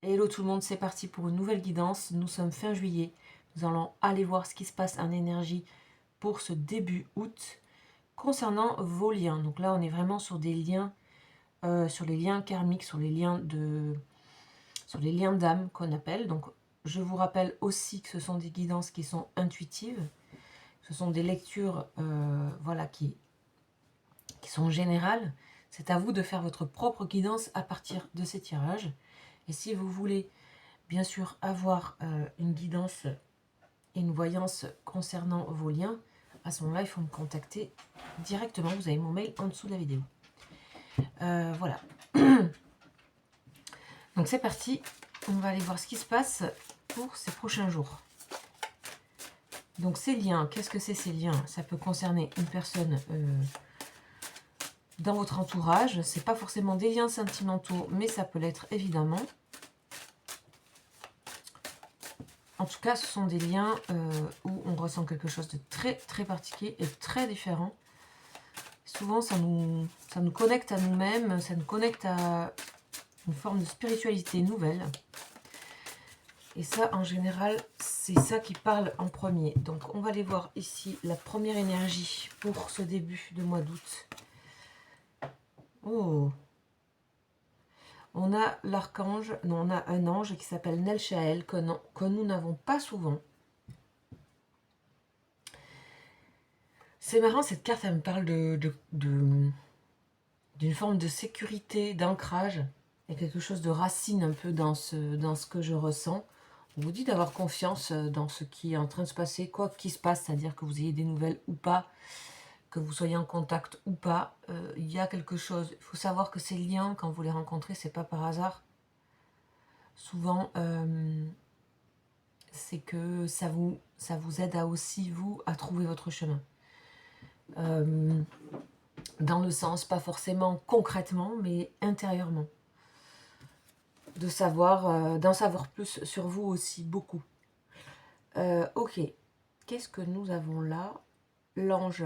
Hello tout le monde, c'est parti pour une nouvelle guidance. Nous sommes fin juillet. Nous allons aller voir ce qui se passe en énergie pour ce début août concernant vos liens. Donc là, on est vraiment sur des liens, sur les liens karmiques, sur les liens d'âme qu'on appelle. Donc, je vous rappelle aussi que ce sont des guidances qui sont intuitives. Ce sont des lectures, voilà, qui sont générales. C'est à vous de faire votre propre guidance à partir de ces tirages. Et si vous voulez bien sûr avoir une guidance et une voyance concernant vos liens, à ce moment-là, il faut me contacter directement. Vous avez mon mail en dessous de la vidéo. Voilà. Donc c'est parti. On va aller voir ce qui se passe pour ces prochains jours. Donc ces liens, qu'est-ce que c'est ces liens? Ça peut concerner une personne dans votre entourage. C'est pas forcément des liens sentimentaux, mais ça peut l'être évidemment. En tout cas, ce sont des liens où on ressent quelque chose de très très particulier et très différent. Souvent, ça nous connecte à nous-mêmes, ça nous connecte à une forme de spiritualité nouvelle. Et ça, en général, c'est ça qui parle en premier. Donc, on va aller voir ici la première énergie pour ce début de mois d'août. Oh! On a l'archange, non, on a un ange qui s'appelle Nelchael, que nous n'avons pas souvent. C'est marrant, cette carte, elle me parle d'une forme de sécurité, d'ancrage. Il y a quelque chose de racine un peu dans ce que je ressens. On vous dit d'avoir confiance dans ce qui est en train de se passer, quoi qu'il se passe, c'est-à-dire que vous ayez des nouvelles ou pas, que vous soyez en contact ou pas. Il y a quelque chose. Il faut savoir que ces liens, quand vous les rencontrez, c'est pas par hasard. Souvent, c'est que ça vous aide à aussi, vous, à trouver votre chemin. Dans le sens, pas forcément concrètement, mais intérieurement. D'en savoir plus sur vous aussi, beaucoup. Ok, qu'est-ce que nous avons là? L'ange.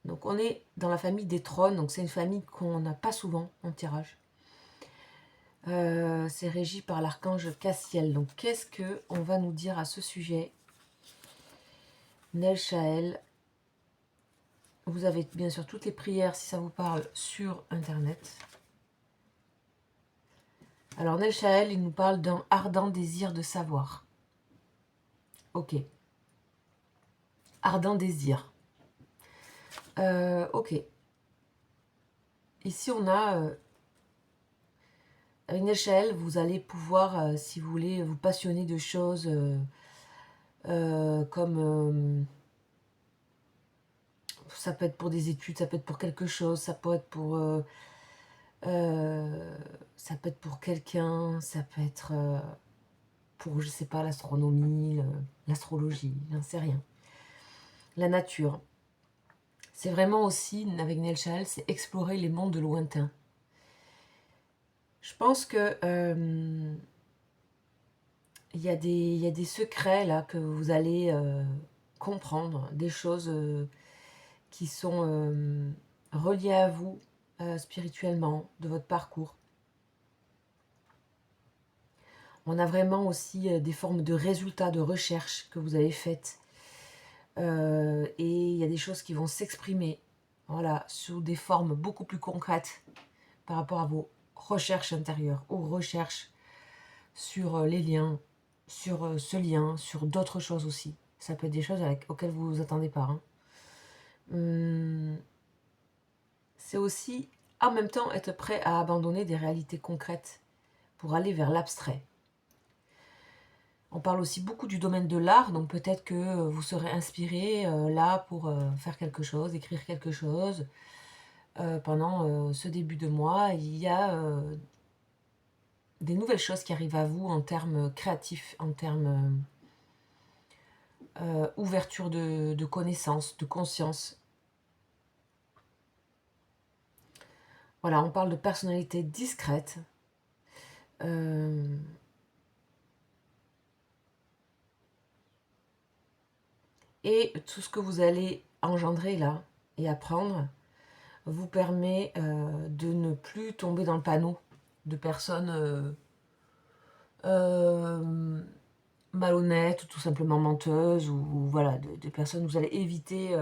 Donc on est dans la famille des trônes, donc c'est une famille qu'on n'a pas souvent en tirage. C'est régi par l'archange Cassiel. Donc qu'est-ce que on va nous dire à ce sujet? Nelchael. Vous avez bien sûr toutes les prières, si ça vous parle, sur Internet. Alors Nelchael, il nous parle d'un ardent désir de savoir. Ok. Ardent désir. Ok. Ici, on a une échelle. Vous allez pouvoir, si vous voulez, vous passionner de choses comme... ça peut être pour des études, ça peut être pour quelque chose, ça peut être pour... ça peut être pour quelqu'un, ça peut être pour, je sais pas, l'astronomie, l'astrologie, j'en sais rien. La nature. C'est vraiment aussi, avec Nelchael, c'est explorer les mondes lointains. Je pense que il y a des secrets là que vous allez comprendre, des choses qui sont reliées à vous spirituellement, de votre parcours. On a vraiment aussi des formes de résultats, de recherches que vous avez faites. Et il y a des choses qui vont s'exprimer, voilà, sous des formes beaucoup plus concrètes par rapport à vos recherches intérieures, aux recherches sur les liens, sur ce lien, sur d'autres choses aussi. Ça peut être des choses auxquelles vous ne vous attendez pas. C'est aussi, en même temps, être prêt à abandonner des réalités concrètes pour aller vers l'abstrait. On parle aussi beaucoup du domaine de l'art, donc peut-être que vous serez inspiré là pour faire quelque chose, écrire quelque chose. Pendant ce début de mois, il y a des nouvelles choses qui arrivent à vous en termes créatifs, en termes ouverture de connaissances, de conscience. Voilà, on parle de personnalité discrète. Et tout ce que vous allez engendrer là et apprendre vous permet de ne plus tomber dans le panneau de personnes malhonnêtes, ou tout simplement menteuses, ou voilà, de personnes, vous allez éviter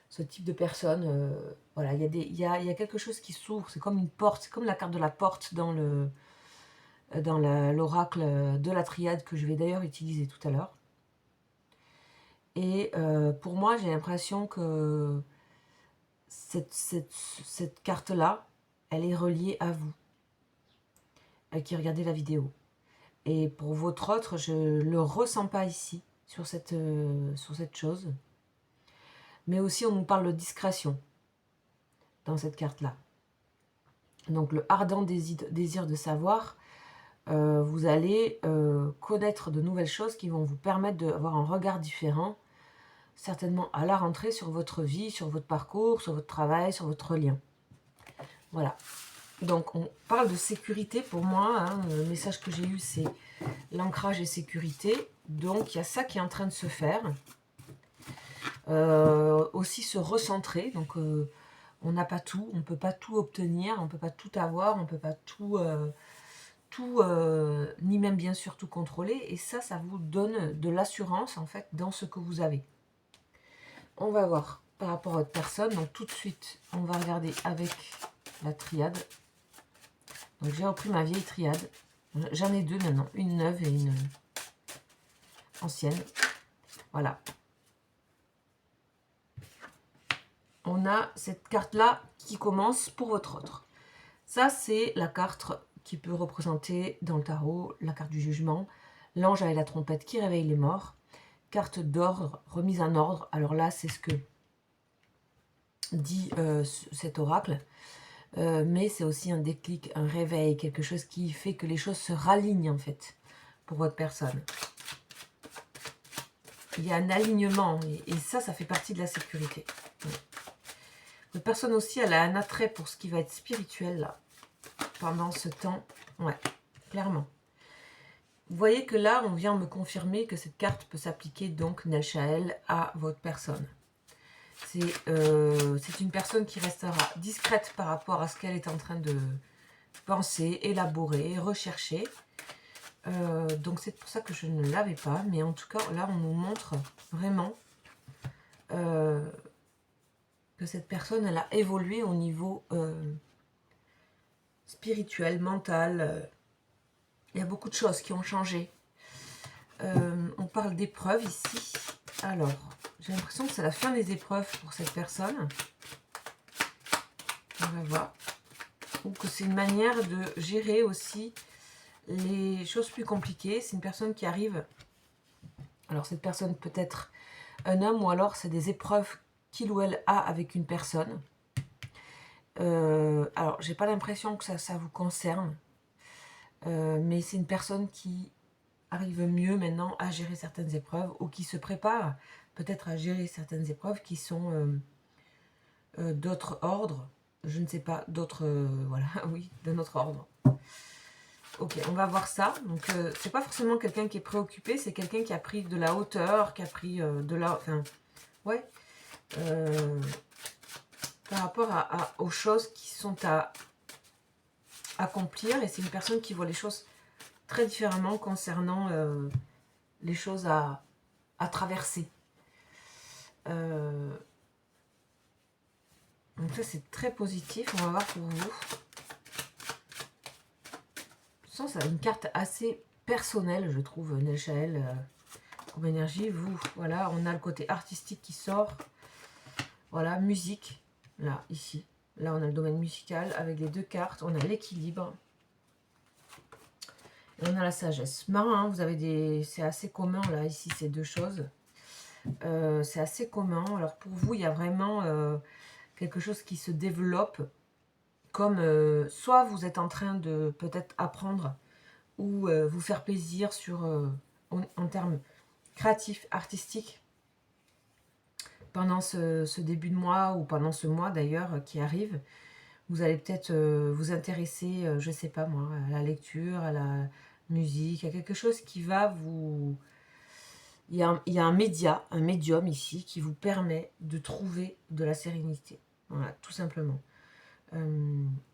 ce type de personnes. Voilà, il y a quelque chose qui s'ouvre, c'est comme une porte, c'est comme la carte de la porte dans l'oracle de la triade que je vais d'ailleurs utiliser tout à l'heure. Et pour moi, j'ai l'impression que cette carte-là, elle est reliée à vous, qui regardez la vidéo. Et pour votre autre, je ne le ressens pas ici, sur cette chose. Mais aussi, on nous parle de discrétion dans cette carte-là. Donc, le ardent désir de savoir, vous allez connaître de nouvelles choses qui vont vous permettre d'avoir un regard différent, certainement à la rentrée, sur votre vie, sur votre parcours, sur votre travail, sur votre lien. Voilà. Donc, on parle de sécurité pour moi. Hein, le message que j'ai eu, c'est l'ancrage et sécurité. Donc, il y a ça qui est en train de se faire. Aussi se recentrer. Donc, on n'a pas tout. On ne peut pas tout obtenir. On ne peut pas tout avoir. On ne peut pas tout... ni même bien sûr tout contrôler. Et ça vous donne de l'assurance, en fait, dans ce que vous avez. On va voir par rapport à votre personne. Donc, tout de suite, on va regarder avec la triade. Donc j'ai repris ma vieille triade. J'en ai deux maintenant, une neuve et une ancienne. Voilà. On a cette carte-là qui commence pour votre autre. Ça, c'est la carte qui peut représenter dans le tarot la carte du jugement, l'ange avec la trompette qui réveille les morts, carte d'ordre, remise en ordre. Alors là, c'est ce que dit cet oracle. Mais c'est aussi un déclic, un réveil, quelque chose qui fait que les choses se ralignent en fait pour votre personne. Il y a un alignement et ça fait partie de la sécurité. Votre personne aussi, elle a un attrait pour ce qui va être spirituel là, pendant ce temps. Ouais, clairement. Vous voyez que là, on vient me confirmer que cette carte peut s'appliquer donc, Nelchaël, à votre personne. C'est une personne qui restera discrète par rapport à ce qu'elle est en train de penser, élaborer, rechercher. Donc c'est pour ça que je ne l'avais pas. Mais en tout cas, là, on nous montre vraiment que cette personne, elle a évolué au niveau spirituel, mental. Il y a beaucoup de choses qui ont changé. On parle d'épreuves ici. Alors, j'ai l'impression que c'est la fin des épreuves pour cette personne. On va voir. Ou que c'est une manière de gérer aussi les choses plus compliquées. C'est une personne qui arrive... Alors, cette personne peut être un homme ou alors c'est des épreuves qu'il ou elle a avec une personne. Alors, j'ai pas l'impression que ça vous concerne. Mais c'est une personne qui arrive mieux maintenant à gérer certaines épreuves ou qui se prépare peut-être à gérer certaines épreuves qui sont d'autres ordres. Je ne sais pas, d'autres... voilà, oui, d'un autre ordre. Ok, on va voir ça. Donc, c'est pas forcément quelqu'un qui est préoccupé, c'est quelqu'un qui a pris de la hauteur, qui a pris de la... Enfin, ouais. Par rapport aux choses qui sont à accomplir. Et c'est une personne qui voit les choses très différemment concernant les choses à traverser. Donc ça, c'est très positif. On va voir pour vous. Ça, c'est une carte assez personnelle, je trouve, Nelchaël, comme énergie. Vous, voilà, on a le côté artistique qui sort. Voilà, musique, là, ici. Là, on a le domaine musical avec les deux cartes. On a l'équilibre. Et on a la sagesse. Marrant, hein, vous avez des... C'est assez commun, là, ici, ces deux choses. C'est assez commun. Alors, pour vous, il y a vraiment quelque chose qui se développe. Comme soit vous êtes en train de peut-être apprendre ou vous faire plaisir sur, en termes créatifs, artistiques, pendant ce début de mois ou pendant ce mois d'ailleurs qui arrive. Vous allez peut-être vous intéresser, je ne sais pas moi, à la lecture, à la musique, à quelque chose qui va vous... Il y a un médium ici qui vous permet de trouver de la sérénité. Voilà, tout simplement.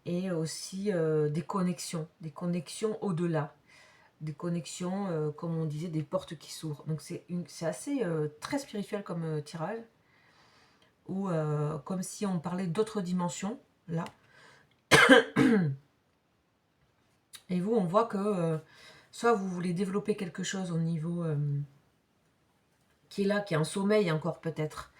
Et aussi des connexions au-delà. des connexions, comme on disait, des portes qui s'ouvrent. Donc c'est assez très spirituel comme tirage, ou comme si on parlait d'autres dimensions, là. Et vous, on voit que soit vous voulez développer quelque chose au niveau qui est là, qui est en sommeil encore peut-être,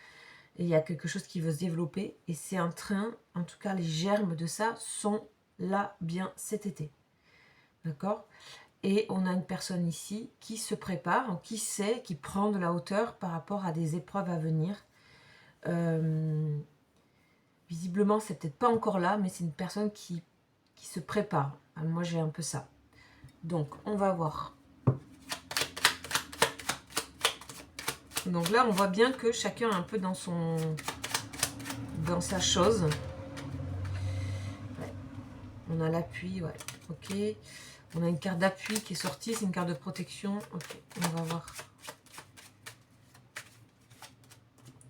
et il y a quelque chose qui veut se développer, et c'est en train, en tout cas les germes de ça sont là bien cet été. D'accord? Et on a une personne ici qui se prépare, qui sait, qui prend de la hauteur par rapport à des épreuves à venir. Visiblement, c'est peut-être pas encore là, mais c'est une personne qui se prépare. Moi, j'ai un peu ça. Donc, on va voir. Donc là, on voit bien que chacun est un peu dans sa chose. Ouais. On a l'appui, ouais. Ok. On a une carte d'appui qui est sortie, c'est une carte de protection. Ok, on va voir.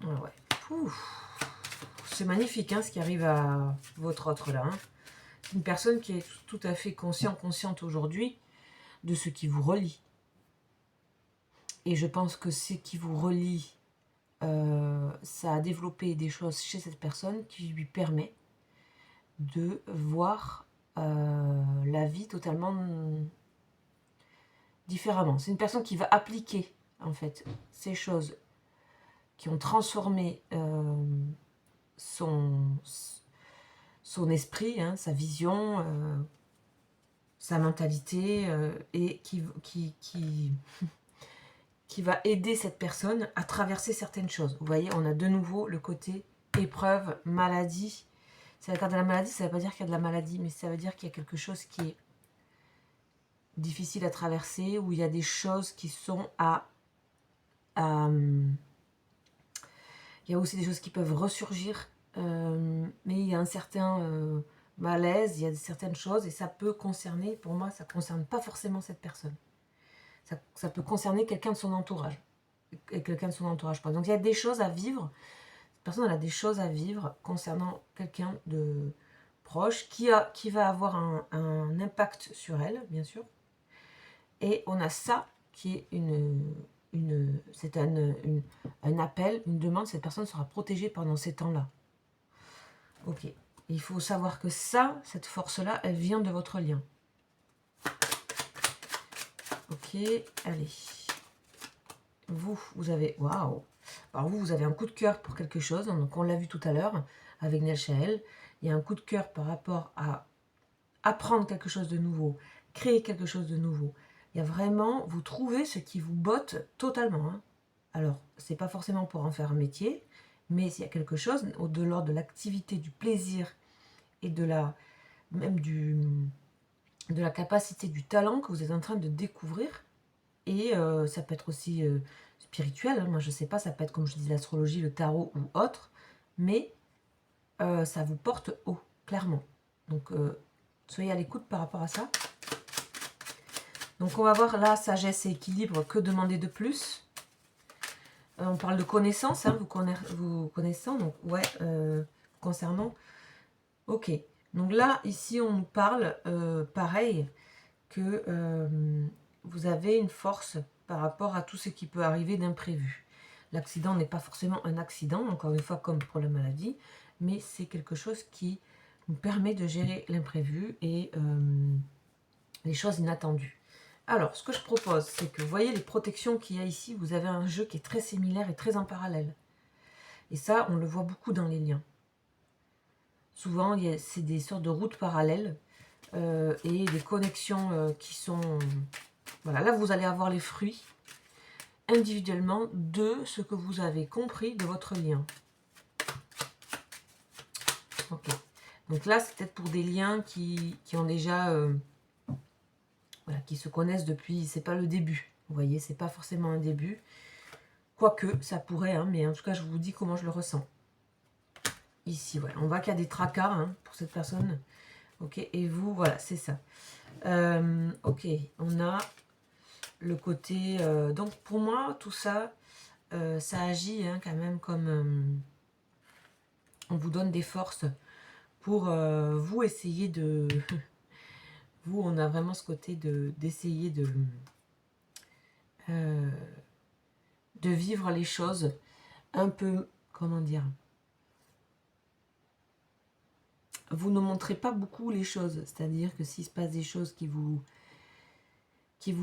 Ah ouais. C'est magnifique hein, ce qui arrive à votre autre là. Hein. C'est une personne qui est tout à fait consciente aujourd'hui de ce qui vous relie. Et je pense que ce qui vous relie, ça a développé des choses chez cette personne qui lui permet de voir la vie totalement différemment. C'est une personne qui va appliquer en fait ces choses qui ont transformé son esprit, hein, sa vision, sa mentalité, et qui va aider cette personne à traverser certaines choses. Vous voyez, on a de nouveau le côté épreuve, maladie. C'est la carte de la maladie, ça ne veut pas dire qu'il y a de la maladie, mais ça veut dire qu'il y a quelque chose qui est difficile à traverser, où il y a des choses qui sont il y a aussi des choses qui peuvent ressurgir, mais il y a un certain malaise, il y a certaines choses, et ça peut concerner, pour moi, ça ne concerne pas forcément cette personne. Ça peut concerner quelqu'un de son entourage. Et quelqu'un de son entourage. Donc il y a des choses à vivre. Cette personne elle a des choses à vivre concernant quelqu'un de proche qui va avoir un impact sur elle, bien sûr. Et on a ça qui est c'est un appel, une demande. Cette personne sera protégée pendant ces temps-là. Ok. Il faut savoir que ça, cette force-là, elle vient de votre lien. Ok, allez. Vous avez... Waouh! Alors vous avez un coup de cœur pour quelque chose. Donc on l'a vu tout à l'heure avec Nel Shael. Il y a un coup de cœur par rapport à apprendre quelque chose de nouveau, créer quelque chose de nouveau. Il y a vraiment... Vous trouvez ce qui vous botte totalement. Hein. Alors, c'est pas forcément pour en faire un métier, mais s'il y a quelque chose au-delà de l'activité, du plaisir et de la... même de la capacité, du talent que vous êtes en train de découvrir. Et ça peut être aussi spirituel, hein. Moi je sais pas, ça peut être comme je dis l'astrologie, le tarot ou autre, mais ça vous porte haut, clairement. Donc soyez à l'écoute par rapport à ça. Donc on va voir là, sagesse et équilibre, que demander de plus? On parle de connaissance, hein, vous connaissant, donc ouais, concernant. Ok, donc là, ici on nous parle, pareil, que vous avez une force par rapport à tout ce qui peut arriver d'imprévu. L'accident n'est pas forcément un accident, encore une fois, comme pour la maladie, mais c'est quelque chose qui nous permet de gérer l'imprévu et les choses inattendues. Alors, ce que je propose, c'est que vous voyez les protections qu'il y a ici, vous avez un jeu qui est très similaire et très en parallèle. Et ça, on le voit beaucoup dans les liens. Souvent, c'est des sortes de routes parallèles et des connexions qui sont... Voilà, là, vous allez avoir les fruits individuellement de ce que vous avez compris de votre lien. Ok. Donc là, c'est peut-être pour des liens qui ont déjà... voilà, qui se connaissent depuis... C'est pas le début. Vous voyez, c'est pas forcément un début. Quoique, ça pourrait, hein, mais en tout cas, je vous dis comment je le ressens. Ici, voilà. On voit qu'il y a des tracas hein, pour cette personne. Ok, et vous, voilà, c'est ça. Ok, on a le côté... donc, pour moi, tout ça, ça agit hein, quand même comme... on vous donne des forces pour vous essayer de... Vous, on a vraiment ce côté d'essayer de vivre les choses un peu, comment dire, vous ne montrez pas beaucoup les choses, c'est-à-dire que s'il se passe des choses qui vous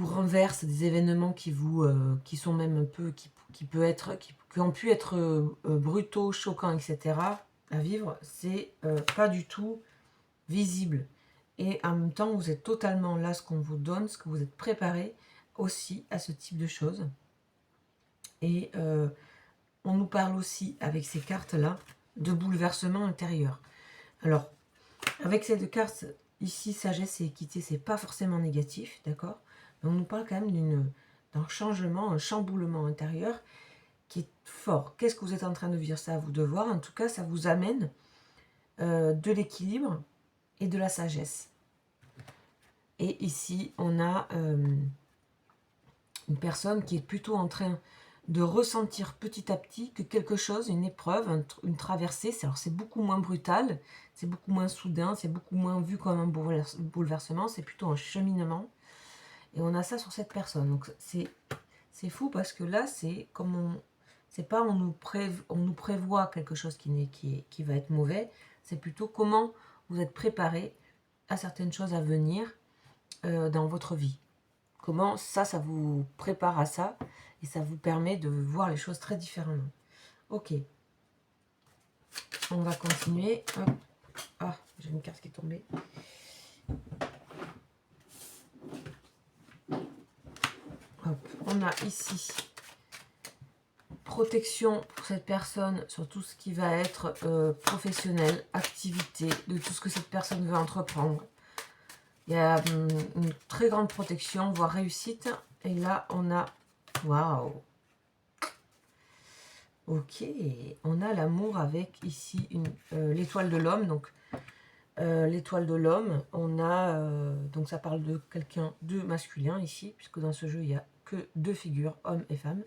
renversent, des événements qui sont même un peu, qui ont pu être brutaux, choquants, etc. à vivre, c'est pas du tout visible. Et en même temps, vous êtes totalement là, ce qu'on vous donne, ce que vous êtes préparé aussi à ce type de choses. Et on nous parle aussi, avec ces cartes-là, de bouleversement intérieur. Alors, avec ces deux cartes, ici, sagesse et équité, c'est pas forcément négatif, d'accord? Mais on nous parle quand même d'un changement, un chamboulement intérieur qui est fort. Qu'est-ce que vous êtes en train de vivre? Ça à vous de voir. En tout cas, ça vous amène de l'équilibre et de la sagesse. Et ici, on a une personne qui est plutôt en train de ressentir petit à petit que quelque chose, une épreuve, une traversée, c'est beaucoup moins brutal, c'est beaucoup moins soudain, c'est beaucoup moins vu comme un bouleversement, c'est plutôt un cheminement. Et on a ça sur cette personne. Donc c'est fou parce que là, c'est comme c'est pas on nous prévoit quelque chose qui va être mauvais, c'est plutôt comment vous êtes préparé à certaines choses à venir dans votre vie. Comment ça vous prépare à ça et ça vous permet de voir les choses très différemment. Ok, on va continuer. Hop. Ah, j'ai une carte qui est tombée. Hop. On a ici protection pour cette personne sur tout ce qui va être professionnel, activité, de tout ce que cette personne veut entreprendre. Il y a une très grande protection, voire réussite. Et là, on a... Waouh! Ok, on a l'amour avec ici l'étoile de l'homme. Donc, l'étoile de l'homme, on a... donc, ça parle de quelqu'un de masculin ici, puisque dans ce jeu, il n'y a que deux figures, homme et femme.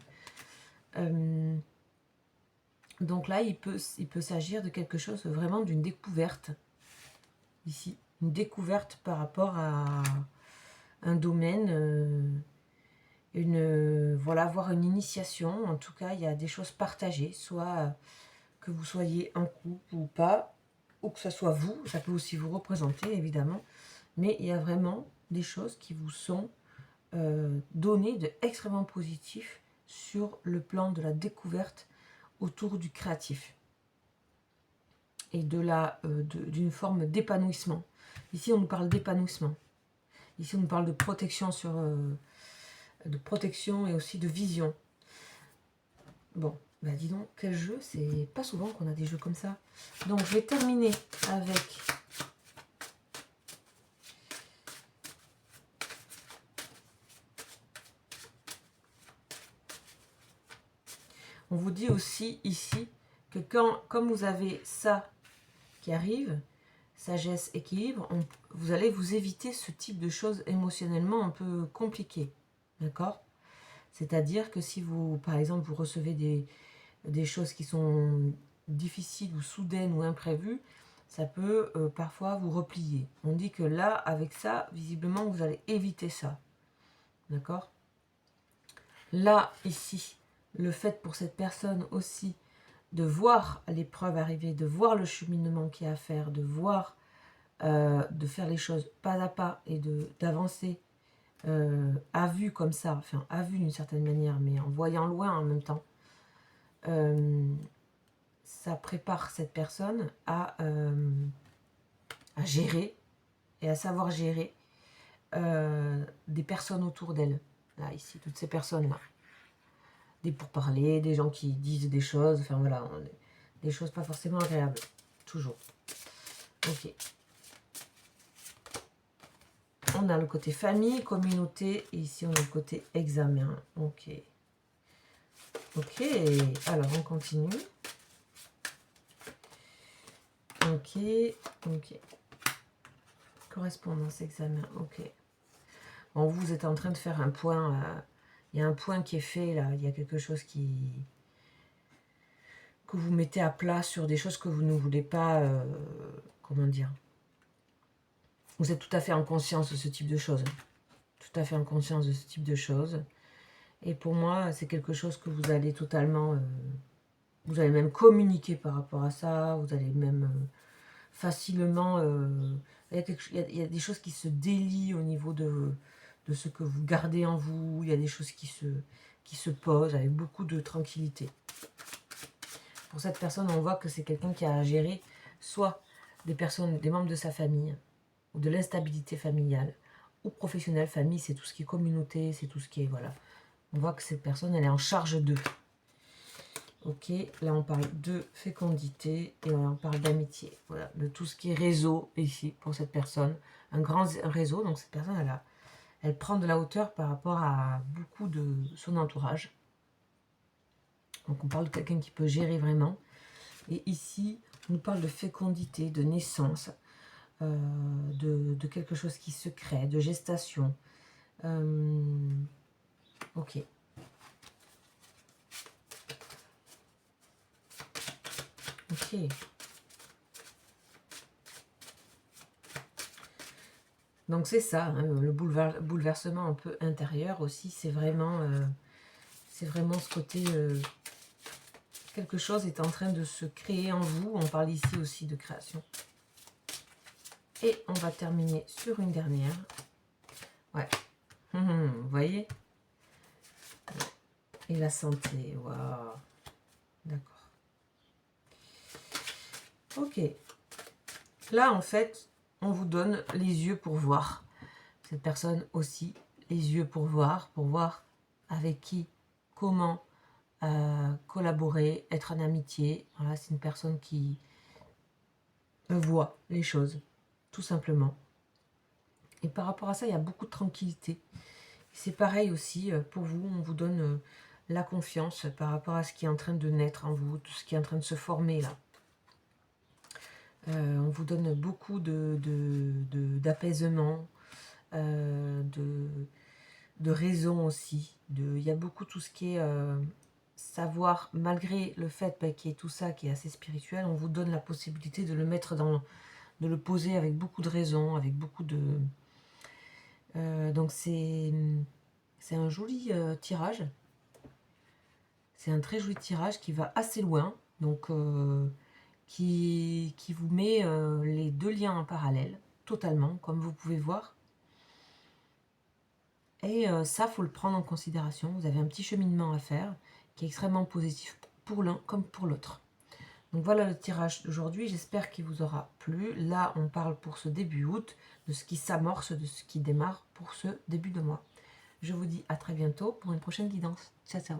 Donc là, il peut s'agir de quelque chose, vraiment d'une découverte. Ici, une découverte par rapport à un domaine... voilà, avoir une initiation. En tout cas, il y a des choses partagées, soit que vous soyez en couple ou pas, ou que ce soit vous, ça peut aussi vous représenter évidemment, mais il y a vraiment des choses qui vous sont données de extrêmement positif sur le plan de la découverte autour du créatif et d'une forme d'épanouissement. Ici, on nous parle d'épanouissement. Ici, on nous parle de protection de protection et aussi de vision. Bon, bah dis donc, quel jeu, c'est pas souvent qu'on a des jeux comme ça. Donc je vais terminer avec on vous dit aussi ici que comme vous avez ça qui arrive, sagesse, équilibre, vous allez vous éviter ce type de choses émotionnellement un peu compliquées. D'accord? C'est-à-dire que si vous, par exemple, vous recevez des choses qui sont difficiles ou soudaines ou imprévues, ça peut parfois vous replier. On dit que là, avec ça, visiblement, vous allez éviter ça. D'accord? Là, ici, le fait pour cette personne aussi de voir l'épreuve arriver, de voir le cheminement qu'il y a à faire, de voir, de faire les choses pas à pas et d'avancer à vue comme ça, enfin à vue d'une certaine manière, mais en voyant loin en même temps, ça prépare cette personne à gérer et à savoir gérer des personnes autour d'elle. Là, ici, toutes ces personnes-là. Des pourparlers, des gens qui disent des choses, enfin voilà, des choses pas forcément agréables. Toujours. Ok. On a le côté famille, communauté, et ici on a le côté examen. Ok. Ok, alors on continue. Ok, ok. Correspondance, examen, ok. Bon, vous êtes en train de faire un point. Il y a un point qui est fait là. Il y a quelque chose que vous mettez à plat sur des choses que vous ne voulez pas. Comment dire? Vous êtes tout à fait en conscience de ce type de choses. Tout à fait en conscience de ce type de choses. Et pour moi, c'est quelque chose que vous allez totalement... vous allez même communiquer par rapport à ça. Vous allez même facilement... il y a des choses qui se délient au niveau de ce que vous gardez en vous. Il y a des choses qui se posent avec beaucoup de tranquillité. Pour cette personne, on voit que c'est quelqu'un qui a à gérer soit des personnes, des membres de sa famille, ou de l'instabilité familiale, ou professionnelle. Famille, c'est tout ce qui est communauté, c'est tout ce qui est... Voilà. On voit que cette personne, elle est en charge d'eux. Ok, là on parle de fécondité et on parle d'amitié. Voilà, de tout ce qui est réseau ici pour cette personne. Un grand réseau, donc cette personne, elle prend de la hauteur par rapport à beaucoup de son entourage. Donc on parle de quelqu'un qui peut gérer vraiment. Et ici, on nous parle de fécondité, de naissance, de quelque chose qui se crée, de gestation. Ok. Ok. Donc c'est ça, hein, le bouleversement un peu intérieur aussi, c'est vraiment ce côté... quelque chose est en train de se créer en vous. On parle ici aussi de création. Et on va terminer sur une dernière. Ouais. Vous voyez? Et la santé. Waouh. D'accord. Ok. Là, en fait, on vous donne les yeux pour voir. Cette personne aussi, les yeux pour voir avec qui, comment collaborer, être en amitié. Voilà, c'est une personne qui voit les choses, tout simplement. Et par rapport à ça, il y a beaucoup de tranquillité. C'est pareil aussi pour vous, on vous donne la confiance par rapport à ce qui est en train de naître en vous, tout ce qui est en train de se former là. On vous donne beaucoup d'apaisement, de raison aussi. Il y a beaucoup tout ce qui est savoir, malgré le fait qu'il y ait tout ça qui est assez spirituel, on vous donne la possibilité de le mettre de le poser avec beaucoup de raison, avec beaucoup de... donc c'est un joli tirage. C'est un très joli tirage qui va assez loin, donc qui vous met les deux liens en parallèle, totalement, comme vous pouvez voir. Et ça, il faut le prendre en considération. Vous avez un petit cheminement à faire qui est extrêmement positif pour l'un comme pour l'autre. Donc voilà le tirage d'aujourd'hui, j'espère qu'il vous aura plu. Là, on parle pour ce début août, de ce qui s'amorce, de ce qui démarre pour ce début de mois. Je vous dis à très bientôt pour une prochaine guidance. Ciao, ciao.